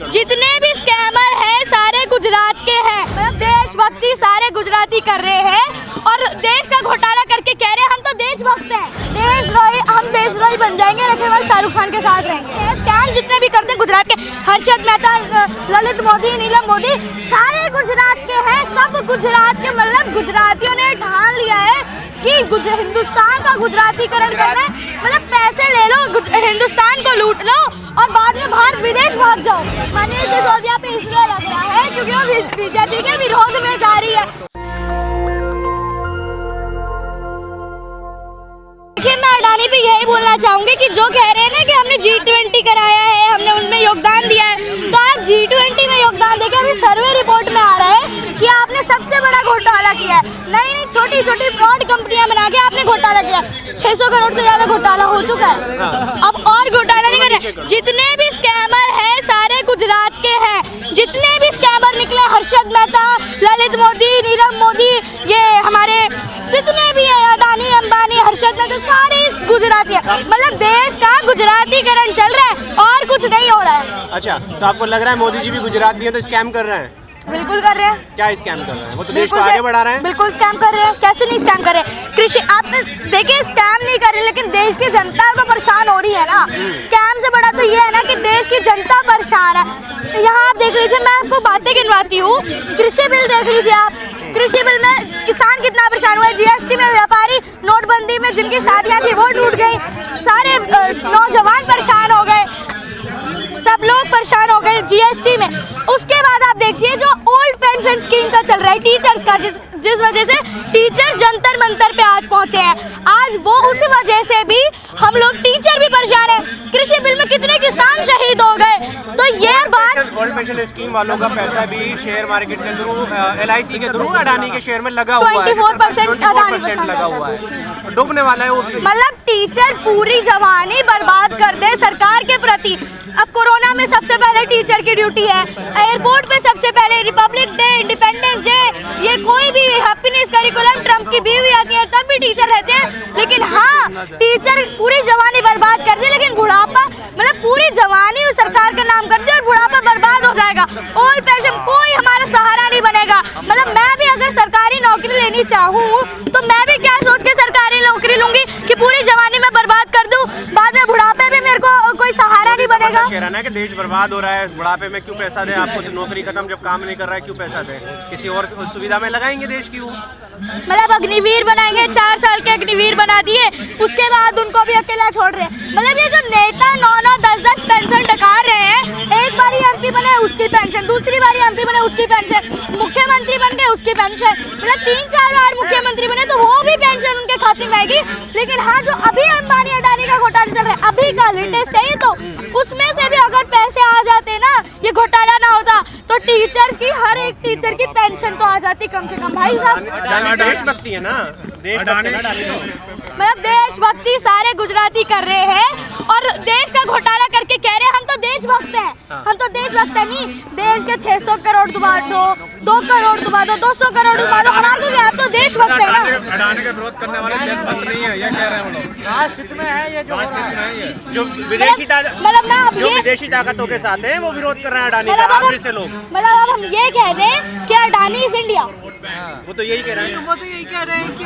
जितने भी स्कैमर हैं सारे गुजरात के हैं। देशभक्ति सारे गुजराती कर रहे हैं और देश का घोटाला करके कह रहे हैं हम तो देशभक्त हैं, देशद्रोही, हम देशद्रोही बन जाएंगे लेकिन हम शाहरुख खान के साथ रहेंगे। स्कैम जितने भी करते हैं गुजरात के, हर्षद मेहता, ललित मोदी, नीलम मोदी, सारे गुजरात के हैं। सब गुजरात के, मतलब गुजरातियों ने ठान लिया है कि हिंदुस्तान का गुजरातीकरण करना है। मतलब पैसे ले लो, हिंदुस्तान को लूट लो और बाद में बाहर विदेश भाग जाओ। मनीष सिसोदिया पे इसलिए लग रहा है क्योंकि वो बीजेपी के विरोध में जा रही है। देखिए, मैं अडानी पे यही बोलना चाहूंगी कि जो कह रहे हैं ना कि हमने G20 कराया है, हमने उनमें योगदान दिया है, तो आप G20 में योगदान देकर अभी सर्वे रिपोर्ट में आ रहा है कि आपने सबसे बड़ा घोटाला किया है। नहीं, छोटी छोटी फ्रॉड कंपनियां बना के आपने घोटाला किया। 600 करोड़ से ज्यादा घोटाला हो चुका है, अब और घोटाला नहीं कर रहे। जितने भी स्कैमर हैं सारे गुजरात के हैं। जितने भी स्कैमर निकले, हर्षद मेहता, ललित मोदी, नीलम मोदी, ये हमारे जितने भी है, अडानी, अंबानी, हर्षद मेहता, सारे इस गुजराती है। मतलब देश का गुजरातीकरण चल रहा है और कुछ नहीं हो रहा है। अच्छा, तो आपको लग रहा है मोदी जी भी गुजराती है तो स्कैम कर रहे हैं? बिल्कुल कर रहे हैं। क्या स्कैम कर रहे हैं? वो तो देश को आगे बढ़ा रहे हैं। बिल्कुल स्कैम कर रहे हैं। कैसे नहीं स्कैम कर रहे हैं? कृषि, आप देखिए, स्कैम नहीं कर रहे लेकिन देश की जनता तो परेशान हो रही है ना। स्कैम से बड़ा तो ये है ना कि देश की जनता परेशान है। यहाँ आप देख लीजिए, मैं आपको बातें गिनवाती हूँ। कृषि बिल देख लीजिए आप, कृषि बिल में किसान कितना परेशान हुआ है। GST में व्यापारी, नोटबंदी में जिनकी शादियाँ थी वो टूट गई, सारे नौजवान परेशान हो गए, सब लोग परेशान हो गए GST में। उसके बाद आप देखिए जो ओल्ड पेंशन स्कीम का चल रहा है टीचर्स का, जिस वजह से टीचर्स जंतर मंतर पे आज पहुंचे हैं, आज वो उस वजह से भी हम लोग टीचर भी परेशान है। कृषि बिल में कितने किसान शहीद हो गए। तो ये बात, ओल्ड पेंशन स्कीम वालों का पैसा भी शेयर मार्केट के थ्रू, LIC के थ्रू अडानी के शेयर में लगा हुआ है। 24% लगा हुआ है, डूबने वाला है वो। मतलब टीचर पूरी जवानी बर्बाद कर दे सरकार के प्रति। अब कोरोना में सबसे पहले टीचर की ड्यूटी है, एयरपोर्ट पे सबसे पहले रिपब्लिक डे, इंडिपेंडेंस डे, ये कोई भी हैप्पीनेस करिकुलम, ट्रम्प की बीवी आती है तब भी टीचर रहते हैं। लेकिन हाँ, टीचर पूरी जवानी बर्बाद कर दे लेकिन बुढ़ापा, मतलब पूरी जवानी उस सरकार का नाम कर दे और बुढ़ापा बर्बाद हो जाएगा। ओल्ड पेंशन कोई हमारा सहारा नहीं बनेगा। मतलब मैं भी अगर सरकारी नौकरी लेनी चाहूँ तो मैं भी क्या सोच के सरकारी नौकरी लूंगी कि पूरी जवानी में बर्बाद कर दूं, बाद में बुढ़ापे में मेरे को कोई सहारा नहीं बनेगा। कह रहा है कि देश बर्बाद हो रहा है, बुढ़ापे में क्यों पैसा दे आपको? नौकरी खत्म, जब काम नहीं कर रहा है क्यों पैसा दे? किसी और सुविधा में लगाएंगे देश की। वो मतलब अग्निवीर बनाएंगे, 4 साल के अग्निवीर बना दिए, उसके बाद उनको भी अकेला छोड़ रहे हैं। मतलब ये जो नेता 9-9, 10-10 पेंशन डकार रहे हैं, एक बारी MP बने उसकी पेंशन, दूसरी बारी MP बने उसकी पेंशन, मुख्यमंत्री बन गए उसकी पेंशन, मतलब 3-4 बार मुख्यमंत्री बने तो वो भी पेंशन उनके खाते में आएगी। लेकिन हाँ, जो अभी अंबानी अडानी का घोटाला चल रहा है, अभी का लेटेस्ट है, तो उसमें से भी अगर पैसे आ जाते ना, ये घोटाला ना होता तो टीचर्स की, हर एक टीचर की पेंशन तो आ जाती कम से कम। भाई साहब, देशभक्ति है ना, मतलब देशभक्ति सारे गुजराती कर रहे हैं और देश का घोटाला करके कह रहे हैं हम तो देशभक्त हैं। हम तो देशभक्त है नहीं, देश के 600 करोड़ डुबा दो, 2 करोड़ डुबा दो, 200 करोड़ डुबा दो, हमारे तो आप तो देशभक्त है ना। अडानी के विरोध करने वाले देशभक्त नहीं है, ये कह रहे हैं वो लोग। राष्ट्र में है ये जो विदेशी ताकतों के साथ है वो विरोध कर रहे हैं अडानी का। आखिर से लोग, मतलब अब हम ये कह दें कि अडानी इज इंडिया, वो तो यही कह रहे हैं। वो तो यही कह रहे हैं कि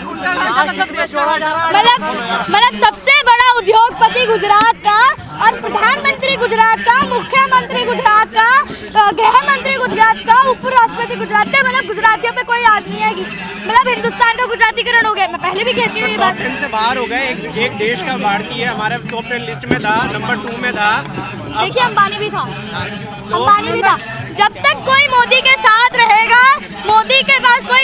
उनका मतलब देश का मतलब सबसे बड़ा उद्योगपति गुजरात का और प्रधानमंत्री गुजरात का, मुख्यमंत्री गुजरात का, गृह मंत्री गुजरात का, उपराष्ट्रपति गुजरात का, मतलब गुजरातियों पे कोई आदमी है कि मतलब हिंदुस्तान का गुजरातीकरण हो गया। मैं पहले भी कहती हूँ ये बात। टॉप 10 से बाहर हो गए, एक देश का भारतीय है, हमारे टॉप 10 लिस्ट में था, नंबर 2 में था। देखिए, अंबानी भी था, अंबानी भी था। जब तक कोई मोदी के साथ रहेगा, मोदी के पास कोई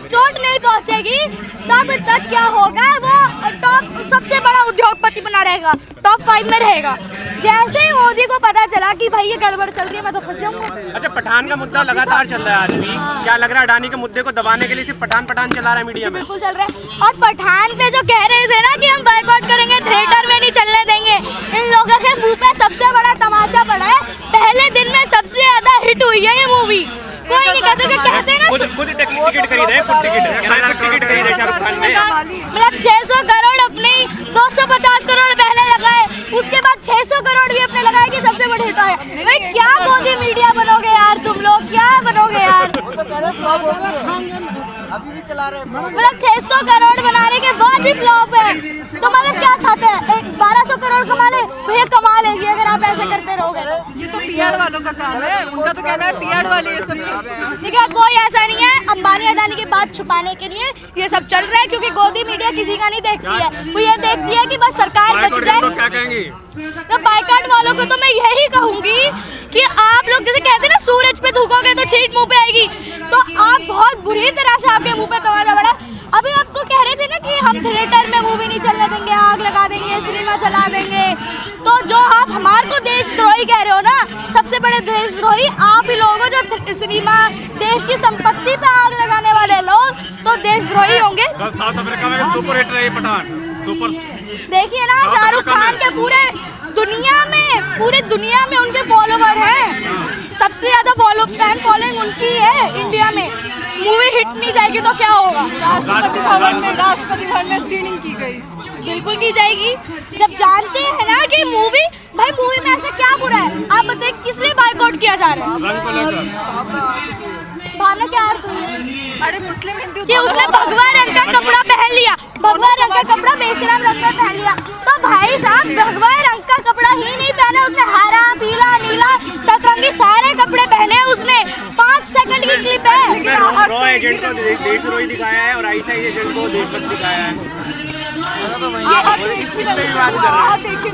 चोट नहीं पहुंचेगी, तब तक क्या होगा, वो टॉप सबसे बड़ा उद्योगपति बना रहेगा, टॉप 5 में रहेगा। जैसे ही मोदी को पता चला कि भाई ये गड़बड़ चल रही है, मैं तो फंस जाऊंगा। अच्छा, पठान का मुद्दा लगातार चल रहा है आज भी, क्या लग रहा है अडानी के मुद्दे को दबाने के लिए सिर्फ पठान चला रहा है मीडिया में? बिल्कुल चल रहा है। और पठान पे जो कह रहे थे ना कि हम बायकॉट करेंगे, थिएटर में नहीं चलने देंगे, इन लोगों के मुंह पे सबसे बड़ा तमाचा पड़ा है। पहले दिन में सबसे ज्यादा हिट हुई है ये मूवी, कोई नहीं कहते ना। खुद टिकट खरीदे, खुद टिकट खरीदे शाहरुख खान ने। मतलब 600 करोड़ अपनी, 250 करोड़ पहले लगाए, उसके बाद 600 करोड़ भी अपने लगाए कि सबसे बड़े हिट है। क्या गोदी मीडिया बनोगे यार तुम लोग, क्या बनोगे यार। अभी भी चला रहे हैं। मतलब 600 करोड़ बनाने के बाद भी फ्लॉप है, तो मतलब क्या चाहते हैं 1200 करोड़ कमा ले, भैया कमा लेंगे अगर आप ऐसे करते रहोगे तो। ये तो पीआर वालों का काम है, उनका तो कहना है पीआर वाले ये सब। ठीक है, कोई ऐसा नहीं है, अंबानी अडानी की बात छुपाने के लिए ये सब चल रहा है, क्योंकि गोदी मीडिया किसी का नहीं देखती है, वो ये देखती है कि बस सरकार बच जाए। क्या कहेंगी? तो बाइकआउट वालों को तो मैं यही कहूंगी कि आप लोग जैसे कहते हैं ना सूरज पे थूकोगे तो छींट मुंह पे आएगी, तो आप बहुत बुरी तरह से आपके मुंह पे तमाचा पड़ा। अभी आपको कह रहे थे ना कि हम थिएटर में मूवी नहीं चलने देंगे, आग लगा देंगे, सिनेमा चला देंगे, तो जो आप हमारे को देशद्रोही कह रहे हो ना, सबसे बड़े देशद्रोही आप ही लोग हो, जो सिनेमा देश की संपत्ति पे आग लगाने वाले लोग तो देशद्रोही होंगे। साउथ अफ्रीका में सुपर हिट रही पठान, सुपर। देखिए ना, शाहरुख खान के पूरे दुनिया में उनके फॉलोवर हैं, सबसे ज्यादा फैन फॉलोइंग उनकी है इंडिया में। मूवी हिट नहीं जाएगी तो क्या होगा? राष्ट्रपति भवन में स्क्रीनिंग की गई, बिल्कुल की जाएगी। जब जानते हैं ना कि मूवी में ऐसा क्या बुरा है, आप बताइए किस लिए बाइकआउट किया जा रहा है? भावना क्या अर्थ हुई? अरे मुस्लिम हिंदू कि उसने भगवा रंग का कपड़ा पहन लिया, भगवा रंग का कपड़ा बेशरम रंग का पहन लिया, तो भाई साहब भगवा रंग का कपड़ा ही नहीं पहना उसने, हरा पीला नीला सतरंगी सारे कपड़े पहने उसने। 5 सेकंड की क्लिप है। रॉ एजेंट को देशद्रोही दिखाया है और आईएसआई एजेंट को देशभक्त दिखाया है।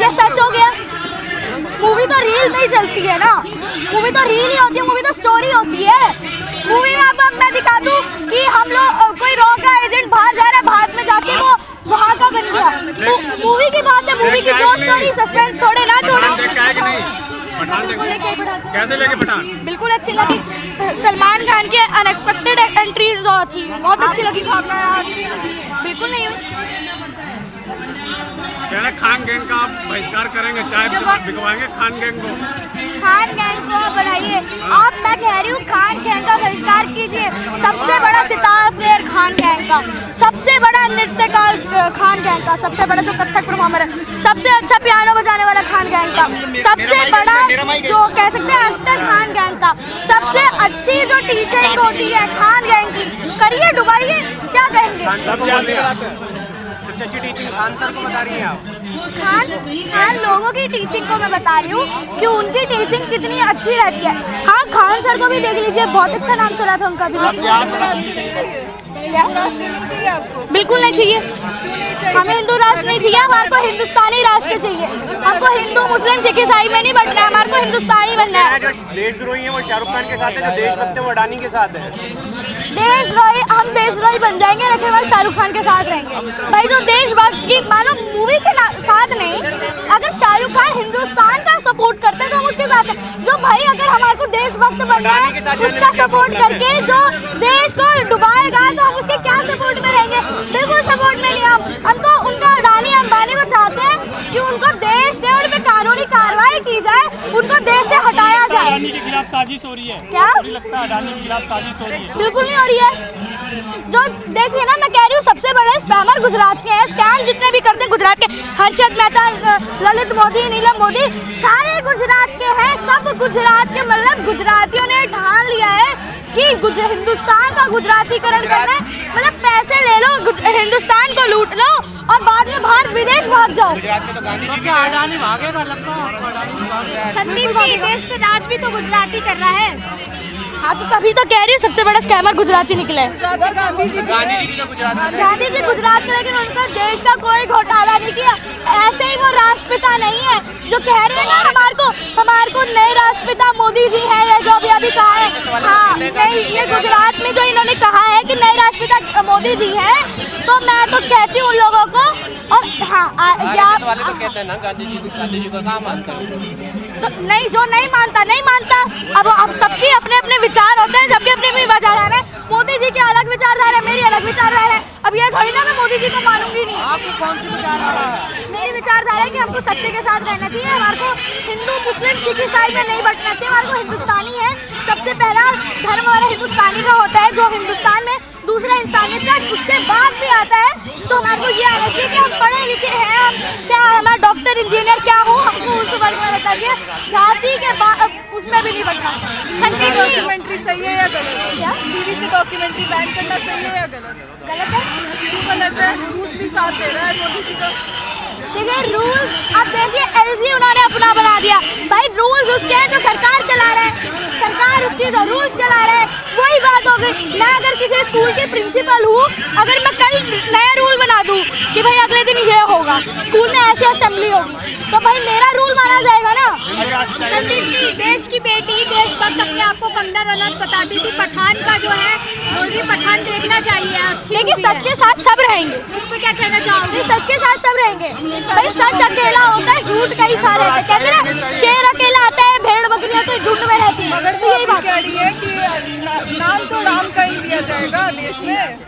ये सच हो गया। मूवी तो रील में ही चलती है ना, मूवी तो रील ही होती है, मूवी तो स्टोरी होती है। मूवी में अब मैं दिखा दूं कि हम लोग कोई रॉ का एजेंट बाहर जा रहा है, भारत में जाके वो वहाँ का बन गया, तो मूवी की बात है, मूवी की जो स्टोरी सस्पेंस छोड़े ना छोड़े। कैसे लगे पठान? बिल्कुल अच्छी लगी, सलमान खान की अनएक्सपेक्टेड एंट्री जो थी बहुत अच्छी लगी। बिल्कुल नहीं हुई। खान गैंग का आप बहिष्कार करेंगे, चाय बिकवाएंगे खान गैंग को? खान गैंग को बनाइए आप, मैं कह रही हूँ खान गैंग का बहिष्कार कीजिए। सबसे बड़ा सितारा प्लेयर खान गैंग का, सबसे बड़ा नृत्यकार खान गैंग का, सबसे बड़ा जो कथक परफॉर्मर है, सबसे अच्छा पियानो बजाने वाला खान गैंग का, सबसे बड़ा जो कह सकते हैं एक्टर खान गैंग का, सबसे अच्छी जो टीचर होती है खान गैंग की, करिए डुबाइए, क्या कहेंगे? अच्छी टीचिंग खान सर को बता रही हैं आप? खान लोगों की टीचिंग को मैं बता रही हूँ कि उनकी टीचिंग कितनी अच्छी रहती है। हाँ, खान सर को भी देख लीजिए, बहुत अच्छा नाम चला था उनका भी। बिल्कुल नहीं चाहिए, हमें हिंदू राष्ट्र नहीं चाहिए, हमारे को हिंदुस्तानी राष्ट्र चाहिए। हमको हिंदू मुस्लिम सिख ईसाई में नहीं बनना है, हमारे को हिंदुस्तानी बनना है। जो देशद्रोही है वो शाहरुख खान के साथ है, जो देशभक्त है वो अडानी के साथ है। देशद्रोही, हम देशद्रोही बन जाएंगे लेकिन हम शाहरुख खान के साथ रहेंगे। भाई जो देशभक्त की मानो मूवी के साथ नहीं, अगर शाहरुख खान हिंदुस्तान का सपोर्ट करते हैं तो हम उसके साथ हैं। जो भाई अगर हमारे को देशभक्त बनना है उसका सपोर्ट करके जो देश को डुबाएगा तो हम उसके क्या सपोर्ट में रहेंगे? बिल्कुल सपोर्ट में नहीं। हम तो उनका अडानी अंबानी को चाहते हैं कि उनको देश से उन पे कानूनी कार्रवाई की जाए, उनको देश से हटाया जाए। अडानी के खिलाफ साजिश हो रही है, क्या लगता है अडानी के खिलाफ साजिश हो रही है? बिल्कुल नहीं हो रही है। जो देखिए ना, मैं कह रही हूँ सबसे बड़े स्पैमर गुजरात के हैं, स्कैम जितने भी करते हैं गुजरात के, हर्षद मेहता, ललित मोदी, नीलम मोदी, सारे गुजरात के हैं। सब गुजरात के, मतलब गुजरातियों ने ठान लिया है कि हिंदुस्तान का गुजरातीकरण करना है। मतलब पैसे ले लो, हिंदुस्तान को लूट लो और बाद में बाहर विदेश भाग जाओ। अडानी भागेगा लगता है? संदीप जी, देश पे राज भी तो गुजराती कर रहा है। हाँ, तो तभी तो कह रही हूँ सबसे बड़ा स्कैमर गुजराती निकले। गांधी जी गुजरात के, लेकिन उनका देश का कोई घोटाला नहीं किया। ऐसे ही वो राष्ट्रपिता नहीं है जो कह रहे हैं ना हमारे को नए राष्ट्रपिता मोदी जी हैं, ये जो अभी कहा है। हाँ, नहीं, ये गुजरात में जो इन्होंने कहा है कि नए राष्ट्रपिता मोदी जी हैं, तो मैं तो कहती हूँ उन लोगों को। और हाँ, वाले तो कहते हैं ना गांधी जी को कहाँ मानता तो नहीं, जो नहीं मानता। अब सबके अपने अपने विचार होते हैं, सबके अपने अपने विचारधारा है। मोदी जी के अलग विचारधारा है, मेरी अलग विचारधारा है। अब ये थोड़ी ना मैं मोदी जी को मानूंगी नहीं। आपको कौन सी विचारधारा है? मेरी विचारधारा है कि हमको सत्य के साथ रहना चाहिए। हमारे को हिंदू मुस्लिम सिख ईसाई में नहीं बंटना चाहिए। हमारे को हिंदुस्तानी है, सबसे पहला धर्म हमारा हिंदुस्तानी का होता है, जो हिंदुस्तान में दूसरा इंसानियत का उसके बाद भी आता है। तो हमारे को ये आना चाहिए कि हम पढ़े लिखे हैं, हम क्या हमारा डॉक्टर इंजीनियर क्या हो, हमको उस वर्ग में बताइए। जाति के उसमें डॉक्यूमेंट्री सही है या गलत? क्या टीवी से डॉक्यूमेंट्री बैन करना सही है या गलत? गलत है। क्यों गलत है? रूस भी साथ दे रहा है मोदी जी का। देखिए रूल्स, अब देखिए एलजी उन्होंने अपना बना दिया। भाई रूल्स उसके हैं जो सरकार चला रहे हैं, सरकार उसकी जो रूल्स चला रहे हैं, वही बात हो गई। मैं अगर किसी स्कूल की प्रिंसिपल हूँ, अगर मैं कल नया रूल बना दूँ कि भाई अगले दिन ये होगा, स्कूल में ऐसी असेंबली होगी, तो भाई मेरा रूल माना जाएगा ना। संदीप जी, देश की बेटी देशभक्त अपने आप को कंगना रनौत बताती थी। पठान का जो है मूवी पठान देखना चाहिए। देखिए सच के साथ सब रहेंगे, उस पर क्या कहना चाहोगे? सच के साथ सब रहेंगे। भाई सच अकेला होता है, झूठ कई सारे होते हैं। कहते हैं ना शेर अकेला आता है, भेड़ बकरियां तो झुंड में रहती है। मगर तो यही बात कह रही है कि नाम तो राम का ही दिया जाएगा देश में।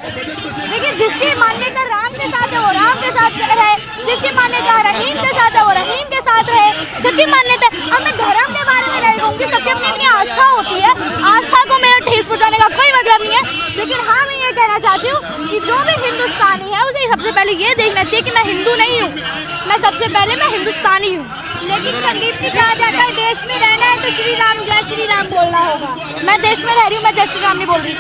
देखिए जिसकी मान्यता राम के साथ है वो राम के साथ रहे, जिसकी मान्यता रहीम के साथ है वो रहीम के साथ रहे। सबकी मान्यता, अब मैं धर्म के बारे में नहीं कहूँगी, सबकी अपनी अपनी आस्था होती है। आस्था को मेरा ठेस पहुँचाने का कोई मतलब नहीं है। लेकिन हाँ मैं ये कहना चाहती हूँ कि जो भी हिंदुस्तानी है उसे सबसे पहले ये देखना चाहिए कि मैं हिंदू नहीं हूँ, मैं सबसे पहले मैं हिंदुस्तानी हूँ। लेकिन संदीप जी कहा जाता है देश में रहना है तो श्री राम जय श्री राम बोलना होगा। मैं देश में रह रही हूँ, मैं जय श्री राम नहीं बोल रही।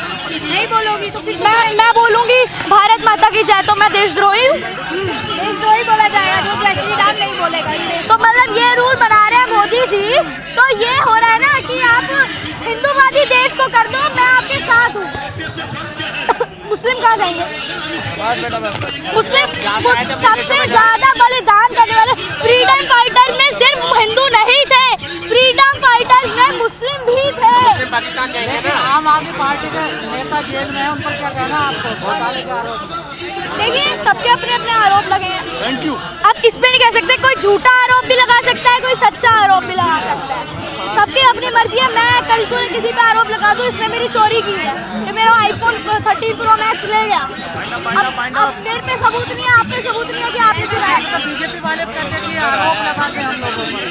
नहीं बोलोगी तो फिर मैं बोलूँगी भारत माता की जय, तो मैं देशद्रोही हूँ। देशद्रोही बोला जाएगा जो जय श्री राम नहीं बोलेगा। तो मतलब ये रूल बना रहे हैं मोदी जी, तो ये हो रहा है ना कि आप हिंदूवादी देश को कर दो, मैं आपके साथ हूँ। मुस्लिम कहाँ जाएंगे? मुस्लिम सबसे ज्यादा बलिदान करने वाले फ्रीडम फाइटर्स में सिर्फ हिंदू नहीं थे, फ्रीडम फाइटर्स में मुस्लिम भी थे। पाकिस्तान जाएंगे ना। आम आदमी पार्टी के नेता जेल में है, उन पर क्या कहना आपको? घोटाले का आरोप। देखिए सबके अपने अपने आरोप लगे हैं। Thank you. अब इसमें नहीं कह सकते, कोई झूठा आरोप भी लगा सकता है, कोई सच्चा आरोप भी लगा सकता है। सबकी अपनी मर्जी है। मैं कल को किसी पे आरोप लगा दूं इसने मेरी चोरी की है, ये मेरा आईफोन 13 प्रो मैक्स ले गया, अब मेरे पे सबूत नहीं है, आप पे सबूत नहीं है कि आपने चुराया। बीजेपी वाले कहते हैं कि आरोप लगाते हैं हम लोगों पर।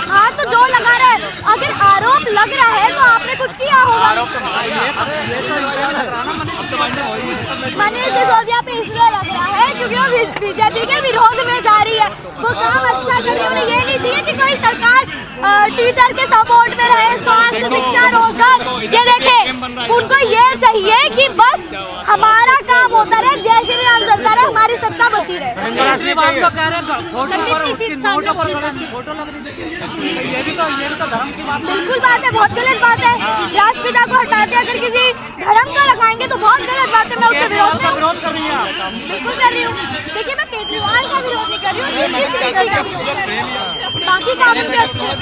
हाँ तो जो लगा रहा है, अगर आरोप लग रहा है तो आपने कुछ किया होगा। मनीष सिसोदिया पे इसलिए लग रहा है क्योंकि वो बीजेपी के विरोध में जा रही है। वो काम अच्छा कर रही है, उन्हें ये नहीं चाहिए कि कोई सरकार टीचर के सपोर्ट में रहे, स्वास्थ्य शिक्षा रोजगार। ये देखे उनको ये चाहिए कि बस हमारा काम होता रहे, जय श्री राम चलता रहे, हमारी सत्ता बची रहे। फोटो लग रही है, ये भी तो धर्म की बात। बिल्कुल बात है, बहुत गलत बात है। राष्ट्रपिता को हटाते अगर किसी धर्म का लगाएंगे तो बहुत गलत बात है। मैं उसके विरोध में विरोध कर रही है। बिल्कुल कर रही हूँ। देखिए मैं केजरीवाल का विरोध नहीं कर रही हूँ, नीतीश की कर रही हूँ। बाकी काम भी अच्छे हैं।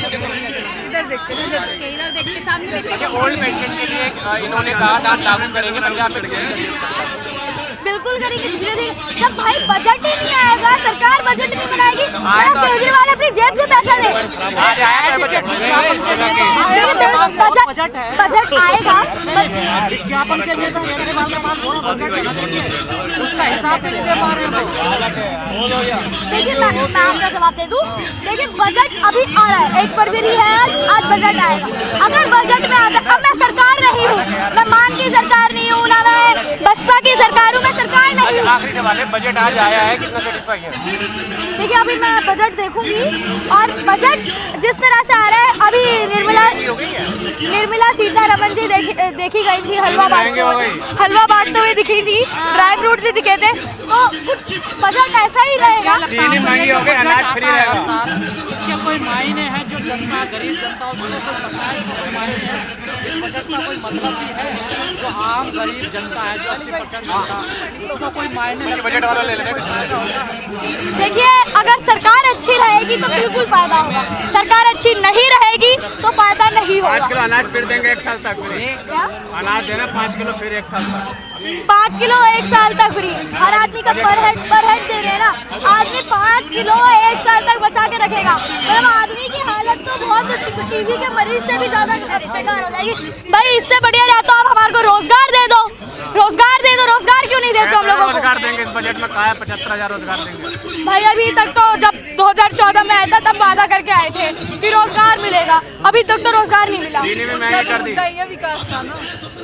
इधर देखते सामने देखते। ओल्ड पेंशन के लिए इन्होंने कहा दाम लागू करेंगे पंजाब में। बिल्कुल करेंगे धीरे धीरे। जब भाई बजट ही नहीं आएगा, सरकार बजट नहीं बनाएगी, केजरीवाल अपनी जेब से पैसा दे। आज आया है बजट। बजट आएगा, विज्ञापन के लिए तो केजरीवाल के पास बहुत बजट है, उसका हिसाब नहीं दे पा रहे हैं। देखिए मैं आपका जवाब दे दूं। देखिए बजट अभी आ रहा है, 1 फरवरी है आज बजट आएगा। अगर बजट में आता है, अब मैं सरकार नहीं हूँ, मैं मान की सरकार नहीं हूँ, ना मैं बसपा की सरकार हूँ, मैं सरकार नहीं हूँ। आखिरी सवाल है, बजट आज आया है, कितना सेटिस्फाई है? देखिए अभी मैं बजट देखूंगी, और बजट जिस तरह से आ रहा है, अभी निर्मला सीतारमण जी देखी गई थी, हलवा बांटते हुए दिखी थी, ड्राई फ्रूट भी दिखे थे, तो कुछ बजट ऐसा ही रहेगा। चीनी महंगी हो गई, अनाज फ्री रहेगा। इसके कोई मायने हैं जो जनता, गरीब जनता, उसको कोई पता है, कोई मायने हैं? इस बजट का कोई मतलब भी है? जो आम गरीब जनता है, जो 80% जनता, उसको कोई मायने है? बजट वाला ले लेंगे। देखिए अगर सरकार अच्छी रहेगी तो बिल्कुल फायदा होगा, सरकार अच्छी नहीं रहेगी तो फायदा नहीं होगा। 5 किलो अनाज फिर देंगे 1 साल तक। क्या? अनाज देना 5 किलो फिर 1 साल तक। 5 किलो 1 साल तक फ्री, हर आदमी का पर हेड दे रहे हैं ना। आदमी 5 किलो 1 साल तक बचा के रखेगा, मतलब आदमी की हालत तो बहुत टीबी के मरीज से भी ज्यादा बेकार हो जाएगी। भाई इससे बढ़िया या तो आप हमारे को रोजगार दे दो, रोजगार क्यों नहीं देते हम लोगों को? रोजगार देंगे, इस बजट में कहा है 75,000 रोजगार देंगे। भाई अभी तक तो जब 2014 में आया था तब वादा करके आए थे कि रोजगार मिलेगा, अभी तक तो रोजगार नहीं मिला। चीनी में महंगी कर दी। ये विकास था ना।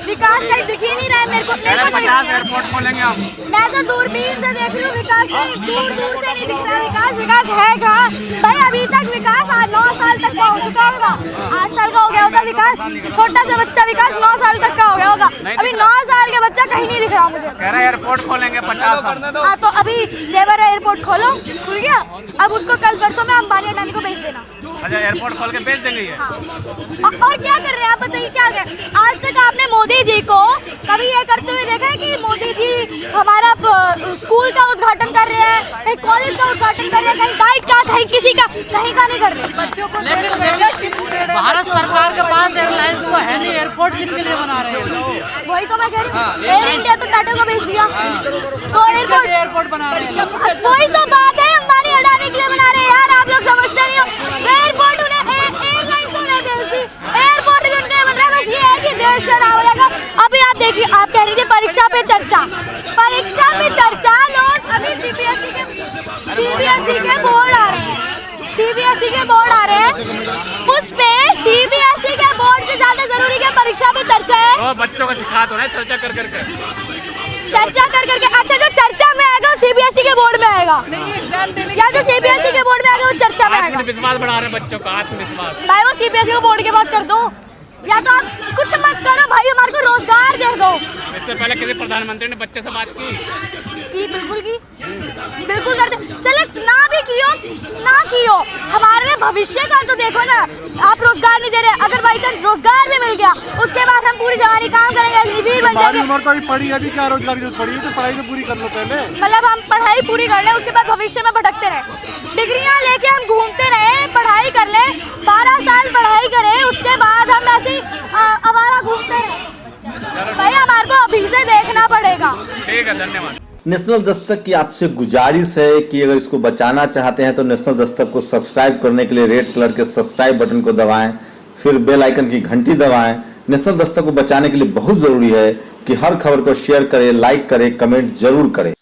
विकास कहीं दिख ही नहीं रहा है मेरे को। 50 एयरपोर्ट खोलेंगे हम। मैं तो दूरबीन से देख रही हूँ, विकास कहीं दूर दूर से नहीं दिख रहा। विकास विकास है कहाँ भाई? अभी तक विकास 9 साल तक का हो चुका होगा, 8 साल का हो गया होगा विकास। छोटा सा बच्चा विकास 9 साल तक का हो गया होगा, अभी 9 साल का बच्चा कहीं नहीं दिख रहा मुझे। कह रहे एयरपोर्ट खोलेंगे 50 साल। हाँ तो अभी जेवर एयरपोर्ट खोलो, खुल गया, अब उसको कल परसों में अंबानी अडानी को बेच देना। अच्छा एयरपोर्ट खोल के बेच देंगे ये? हाँ। और क्या कर रहे हैं आप बताइए, क्या कर? आज तक आपने मोदी जी को कभी ये करते हुए देखा है कि मोदी जी हमारा स्कूल का उद्घाटन कर रहे हैं, कहीं कॉलेज का उद्घाटन कर रहे हैं, कहीं डाइट का, कहीं किसी का, कहीं का नहीं कर रहे? बच्चों को लेकिन भारत सरकार के पास एयरलाइंस तो है नहीं, एयरपोर्ट किसके लिए बना रहे हैं? वही तो मैं कह रही हूँ, एयर इंडिया तो टाटा को बेच दिया, तो एयरपोर्ट बना रहे हैं। वही तो बात है, अंबानी अडानी के लिए बना रहे हैं यार, आप लोग समझते नहीं हो। एयरपोर्ट उन्हें एयरलाइंस उन्हें बेच दी, एयरपोर्ट भी उनके बन रहा है। बस ये है कि देश का नाम होगा। अभी आप देखिए, आप कह रही थी परीक्षा पे चर्चा, परीक्षा पे चर्चा, लोग अभी सीबीएसई के बोर्ड आ रहे हैं, सीबीएसई के बोर्ड आ रहे हैं, उस पे सीबीएसई के बोर्ड से ज्यादा जरूरी क्या परीक्षा पे चर्चा है? तो बच्चों को सिखा दो ना चर्चा कर करके। चर्चा कर करके, अच्छा जो चर्चा में आएगा सीबीएसई के बोर्ड में आएगा, या जो सीबीएसई के बोर्ड में आएगा वो चर्चा में आएगा। आत्मविश्वास बढ़ा रहे हैं बच्चों का, आत्मविश्वास। भाई वो सीबीएसई को बोर्ड के बाद कर दो, या तो आप कुछ मत करो भाई, हमारे को रोजगार दे दो। इससे पहले किसी प्रधानमंत्री ने बच्चे से बात की? बिल्कुल करते। चले ना भी कियो, हमारे भविष्य का तो देखो ना, आप रोजगार नहीं दे रहे। अगर बाई चांस रोजगार भी मिल गया, उसके बाद हम पूरी जवानी काम करेंगे, अग्निवीर बन जाएंगे। उम्र तो अभी पढ़ी, अभी क्या रोजगार की जरूरत पड़ी है? तो पढ़ाई तो पूरी कर लो पहले। मतलब हम पढ़ाई पूरी कर लें, उसके बाद भविष्य में भटकते रहे, डिग्रियां लेके हम घूमते रहे, पढ़ाई कर ले, 12 साल पढ़ाई करें, उसके बाद हम ऐसे आवारा घूमते रहे। भाई हमारे को अभी से देखना पड़ेगा। ठीक है, धन्यवाद। नेशनल दस्तक की आपसे गुजारिश है कि अगर इसको बचाना चाहते हैं तो नेशनल दस्तक को सब्सक्राइब करने के लिए रेड कलर के सब्सक्राइब बटन को दबाएं, फिर बेल आइकन की घंटी दबाएं। नेशनल दस्तक को बचाने के लिए बहुत जरूरी है कि हर खबर को शेयर करें, लाइक करें, कमेंट जरूर करें।